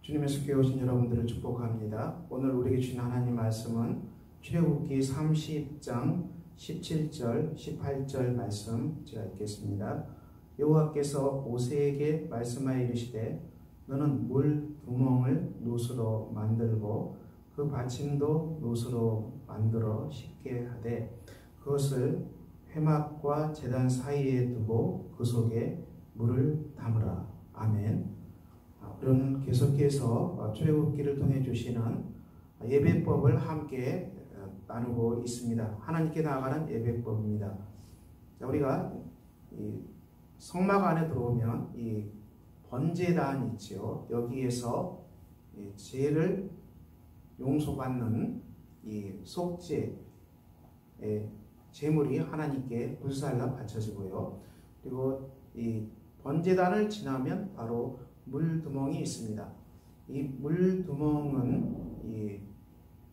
주님의 속에 오신 여러분들을 축복합니다. 오늘 우리에게 주신 하나님 말씀은 출애굽기 30장 17절, 18절 말씀 제가 읽겠습니다. 여호와께서 모세에게 말씀하여 이르시되 너는 물 두멍을 노수로 만들고 그 받침도 노수로 만들어 쉽게 하되 그것을 회막과 제단 사이에 두고 그 속에 물을 담으라. 아멘. 우리는 계속해서 출애굽기를 통해 주시는 예배법을 함께 나누고 있습니다. 하나님께 나아가는 예배법입니다. 자, 우리가 이 성막 안에 들어오면 이 번제단이 있지요. 여기에서 죄를 용서받는 이 속죄의 제물이 하나님께 불살라 바쳐지고요. 그리고 이 번제단을 지나면 바로 물두멍이 있습니다. 이 물두멍은 이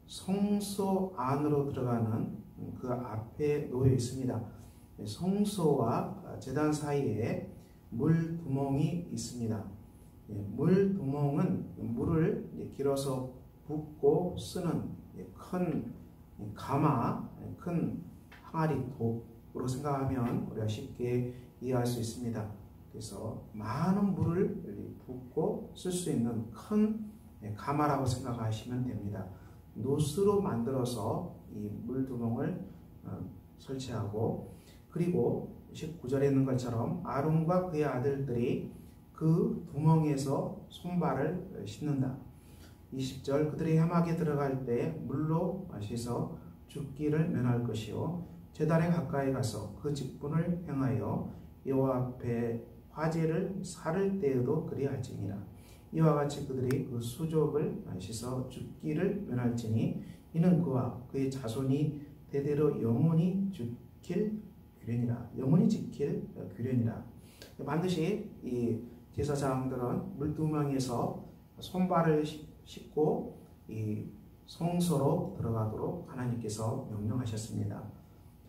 성소 안으로 들어가는 그 앞에 놓여 있습니다. 성소와 제단 사이에 물두멍이 있습니다. 물두멍은 물을 길어서 붓고 쓰는 큰 가마, 큰 항아리 독으로 생각하면 우리가 쉽게 이해할 수 있습니다. 그래서 많은 물을 붓고 쓸 수 있는 큰 가마라고 생각하시면 됩니다. 노스로 만들어서 이 물두멍을 설치하고, 그리고 19절에 있는 것처럼 아론과 그의 아들들이 그 두멍에서 손발을 씻는다. 20절 그들이 회막에 들어갈 때 물로 씻어 죽기를 면할 것이요 제단에 가까이 가서 그 직분을 행하여 여호와 앞에 화제를 살을 때에도 그리할지니라. 이와 같이 그들이 그 수족을 씻어 죽기를 면할지니 이는 그와 그의 자손이 대대로 영원히 지킬 규례니라. 영원히 지킬 규례니라. 반드시 이 제사장들은 물두멍에서 손발을 씻고 이 성소로 들어가도록 하나님께서 명령하셨습니다.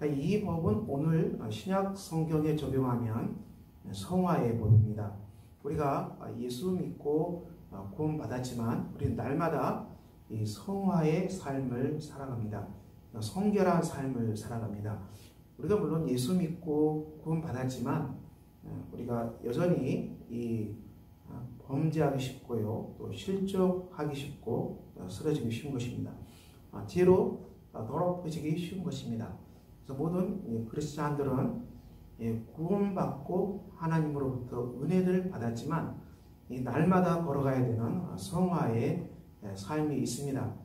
이 법은 오늘 신약 성경에 적용하면 성화의 법입니다. 우리가 예수 믿고 구원 받았지만 우리는 날마다 이 성화의 삶을 살아갑니다. 성결한 삶을 살아갑니다. 우리가 물론 예수 믿고 구원 받았지만 우리가 여전히 이 범죄하기 쉽고요, 또 실족하기 쉽고 쓰러지기 쉬운 것입니다. 죄로 더럽혀지기 쉬운 것입니다. 그래서 모든 그리스도인들은 구원받고 하나님으로부터 은혜를 받았지만 이 날마다 걸어가야 되는 성화의 삶이 있습니다.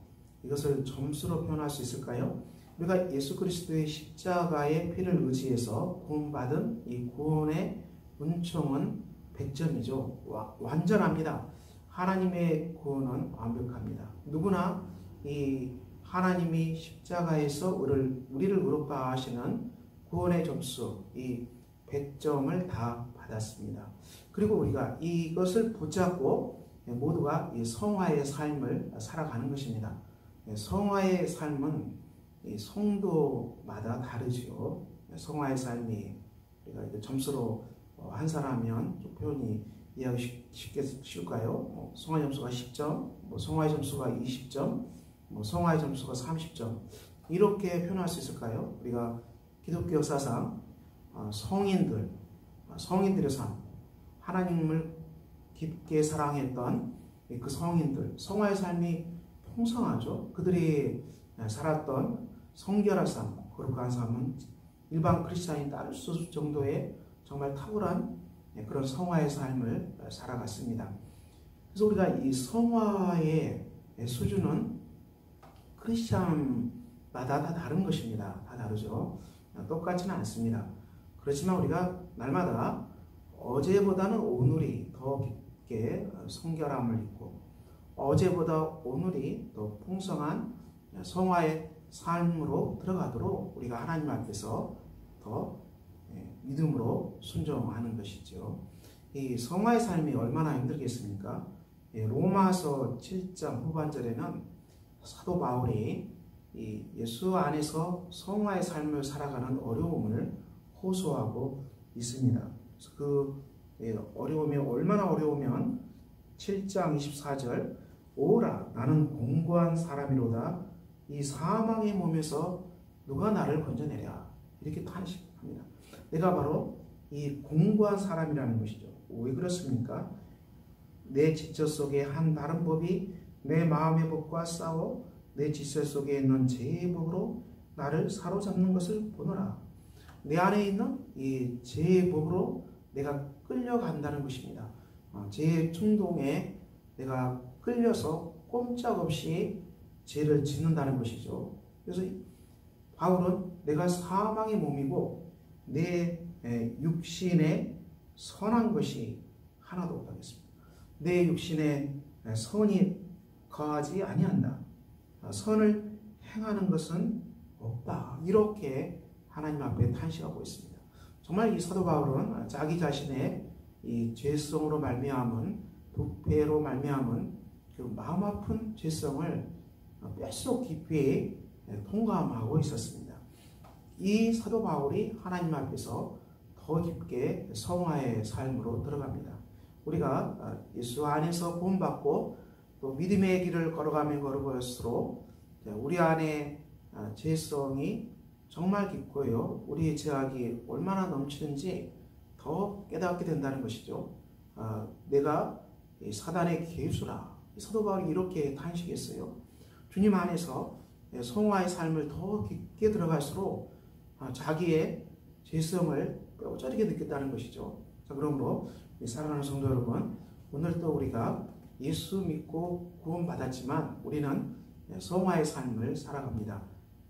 이것을 점수로 표현할 수 있을까요? 우리가 예수 그리스도의 십자가의 피를 의지해서 구원받은 이 구원의 은총은 100점이죠. 완전합니다. 하나님의 구원은 완벽합니다. 누구나 이 하나님이 십자가에서 우리를 의롭다 하시는 구원의 점수, 이 100점을 다 받았습니다. 그리고 우리가 이것을 붙잡고 모두가 이 성화의 삶을 살아가는 것입니다. 성화의 삶은 이 성도마다 다르지요. 성화의 삶이 우리가 점수로 환산하면 좀 표현이 이해하기 쉬울까요? 성화 점수가 10점, 성화의 점수가 20점, 성화의 점수가 30점 이렇게 표현할 수 있을까요? 우리가 기독교 역사상 성인들의 삶, 하나님을 깊게 사랑했던 그 성인들, 성화의 삶이 풍성하죠. 그들이 살았던 성결한 삶, 거룩한 삶은 일반 크리스찬이 따를 수 없을 정도의 정말 탁월한 그런 성화의 삶을 살아갔습니다. 그래서 우리가 이 성화의 수준은 크리스찬마다 다 다른 것입니다. 다 다르죠. 똑같지는 않습니다. 그렇지만 우리가 날마다 어제보다는 오늘이 더 깊게 성결함을 입고 어제보다 오늘이 더 풍성한 성화의 삶으로 들어가도록 우리가 하나님 앞에서 더 믿음으로 순종하는 것이죠. 이 성화의 삶이 얼마나 힘들겠습니까? 로마서 7장 후반절에는 사도 바울이 이 예수 안에서 성화의 삶을 살아가는 어려움을 호소하고 있습니다. 그래서 그 어려움이 얼마나 어려우면 7장 24절 오라 나는 공고한 사람이로다 이 사망의 몸에서 누가 나를 건져내랴 이렇게 탄식합니다. 내가 바로 이 공고한 사람이라는 것이죠. 왜 그렇습니까? 내 지체 속에 한 다른 법이 내 마음의 법과 싸워 내 지체 속에 있는 죄의 법으로 나를 사로잡는 것을 보노라. 내 안에 있는 이 죄의 법으로 내가 끌려간다는 것입니다. 죄의 충동에 내가 끌려서 꼼짝없이 죄를 짓는다는 것이죠. 그래서 바울은 내가 사망의 몸이고 내 육신에 선한 것이 하나도 없다겠습니다. 내 육신에 선이 거하지 아니한다. 선을 행하는 것은 없다. 이렇게 하나님 앞에 탄식하고 있습니다. 정말 이 사도 바울은 자기 자신의 이 죄성으로 말미암은 부패로 말미암은 그 마음 아픈 죄성을 뼛속 깊이 통감하고 있었습니다. 이 사도 바울이 하나님 앞에서 더 깊게 성화의 삶으로 들어갑니다. 우리가 예수 안에서 구원받고 또 믿음의 길을 걸어가면 걸어갈수록 우리 안에 죄성이 정말 깊고요. 우리의 죄악이 얼마나 넘치는지 더 깨닫게 된다는 것이죠. 내가 사단의 계수라. 사도 바울이 이렇게 탄식했어요. 주님 안에서 성화의 삶을 더 깊게 들어갈수록 자기의 죄성을 뼈저리게 느꼈다는 것이죠. 자, 그러므로 사랑하는 성도 여러분, 오늘도 우리가 예수 믿고 구원받았지만 우리는 성화의 삶을 살아갑니다.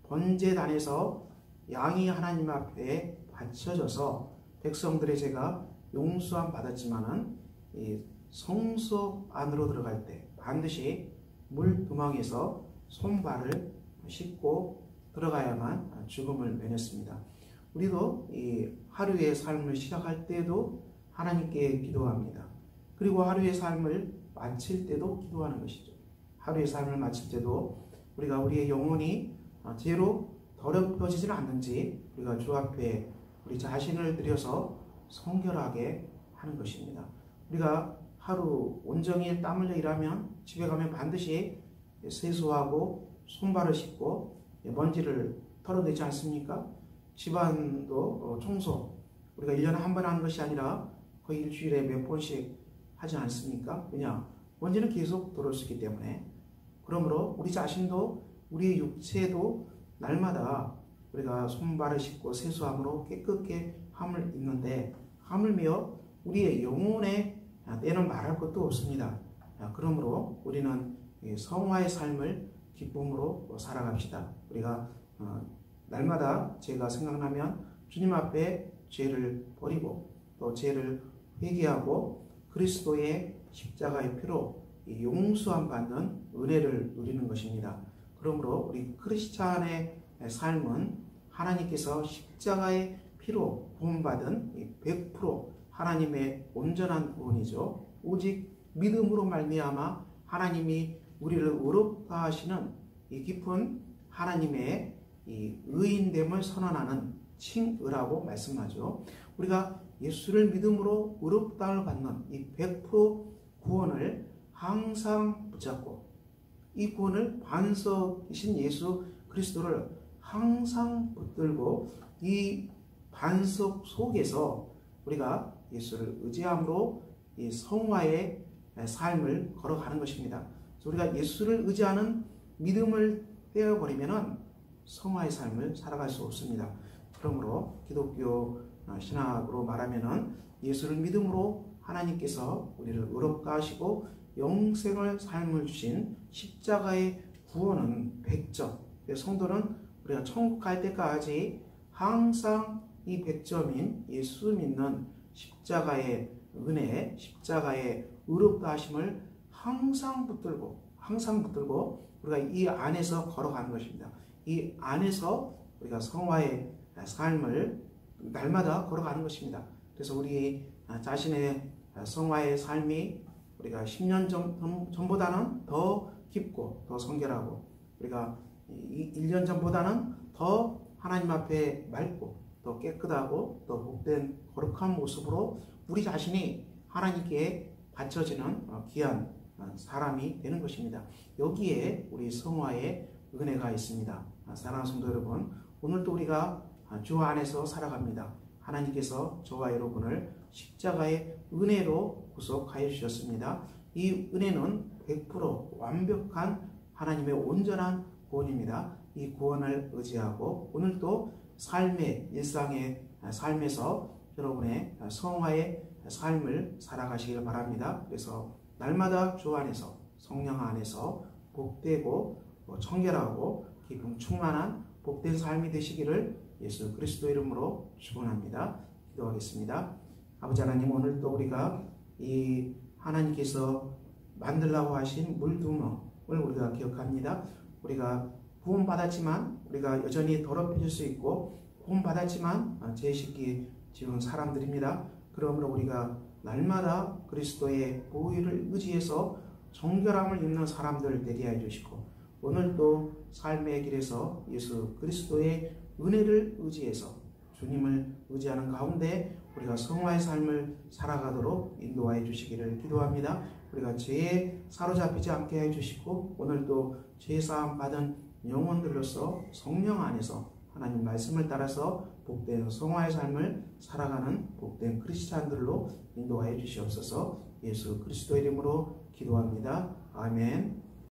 번제단에서 양이 하나님 앞에 바쳐져서 백성들의 죄가 용서함 받았지만은 성소 안으로 들어갈 때 반드시 물 두멍에서 손발을 씻고 들어가야만 죽음을 면했습니다. 우리도 이 하루의 삶을 시작할 때도 하나님께 기도합니다. 그리고 하루의 삶을 마칠 때도 기도하는 것이죠. 하루의 삶을 마칠 때도 우리가 우리의 영혼이 죄로 더럽혀지지는 않는지 우리가 주 앞에 우리 자신을 들여서 성결하게 하는 것입니다. 우리가 하루 온종일 땀 흘려 일하면 집에 가면 반드시 세수하고 손발을 씻고 먼지를 털어내지 않습니까? 집안도 청소 우리가 1년에 한 번 하는 것이 아니라 거의 일주일에 몇 번씩 하지 않습니까? 왜냐? 먼지는 계속 들어올 수 있기 때문에. 그러므로 우리 자신도 우리의 육체도 날마다 우리가 손발을 씻고 세수함으로 깨끗게 함을 입는데 하물며 우리의 영혼에 때는 말할 것도 없습니다. 그러므로 우리는 성화의 삶을 기쁨으로 살아갑시다. 우리가 날마다 죄가 생각나면 주님 앞에 죄를 버리고 또 죄를 회개하고 그리스도의 십자가의 피로 용서함 받는 은혜를 누리는 것입니다. 그러므로 우리 크리스찬의 삶은 하나님께서 십자가의 피로 구원받은 100% 하나님의 온전한 구원이죠. 오직 믿음으로 말미암아 하나님이 우리를 의롭다 하시는 이 깊은 하나님의 이 의인됨을 선언하는 칭의라고 말씀하죠. 우리가 예수를 믿음으로 의롭다를 받는 이 100% 구원을 항상 붙잡고 이 구원을 반석이신 예수 그리스도를 항상 붙들고 이 반석 속에서 우리가 예수를 의지함으로 이 성화의 삶을 걸어가는 것입니다. 그래서 우리가 예수를 의지하는 믿음을 떼어버리면 성화의 삶을 살아갈 수 없습니다. 그러므로 기독교 신학으로 말하면 예수를 믿음으로 하나님께서 우리를 의롭게 하시고 영생을 삶을 주신 십자가의 구원은 100점. 성도는 우리가 천국 갈 때까지 항상 이 100점인 예수 믿는 십자가의 은혜, 십자가의 의롭다 하심을 항상 붙들고 우리가 이 안에서 걸어가는 것입니다. 이 안에서 우리가 성화의 삶을 날마다 걸어가는 것입니다. 그래서 우리 자신의 성화의 삶이 우리가 10년 전보다는 더 깊고 더 성결하고 우리가 1년 전보다는 더 하나님 앞에 맑고 더 깨끗하고 더 복된 거룩한 모습으로 우리 자신이 하나님께 바쳐지는 귀한 사람이 되는 것입니다. 여기에 우리 성화의 은혜가 있습니다. 사랑하는 성도 여러분, 오늘도 우리가 주 안에서 살아갑니다. 하나님께서 저와 여러분을 십자가의 은혜로 구속하여 주셨습니다. 이 은혜는 100% 완벽한 하나님의 온전한 구원입니다. 이 구원을 의지하고 오늘도 삶의 일상의 삶에서 여러분의 성화의 삶을 살아가시길 바랍니다. 그래서 날마다 주 안에서 성령 안에서 복되고 청결하고 기쁨 충만한 복된 삶이 되시기를 예수 그리스도 이름으로 축원합니다. 기도하겠습니다. 아버지 하나님, 오늘도 우리가 이 하나님께서 만들라고 하신 물두멍을 우리가 기억합니다. 우리가 구원받았지만 우리가 여전히 더럽혀질 수 있고, 구원받았지만 죄 짓기 지은 사람들입니다. 그러므로 우리가 날마다 그리스도의 보혈을 의지해서 정결함을 입는 사람들 되게 해주시고, 오늘도 삶의 길에서 예수 그리스도의 은혜를 의지해서 주님을 의지하는 가운데 우리가 성화의 삶을 살아가도록 인도하여 주시기를 기도합니다. 우리가 죄에 사로잡히지 않게 해주시고, 오늘도 죄사함 받은 영혼들로서 성령 안에서 하나님 말씀을 따라서 복된 성화의 삶을 살아가는 복된 크리스찬들로 인도하여 주시옵소서. 예수 그리스도 이름으로 기도합니다. 아멘.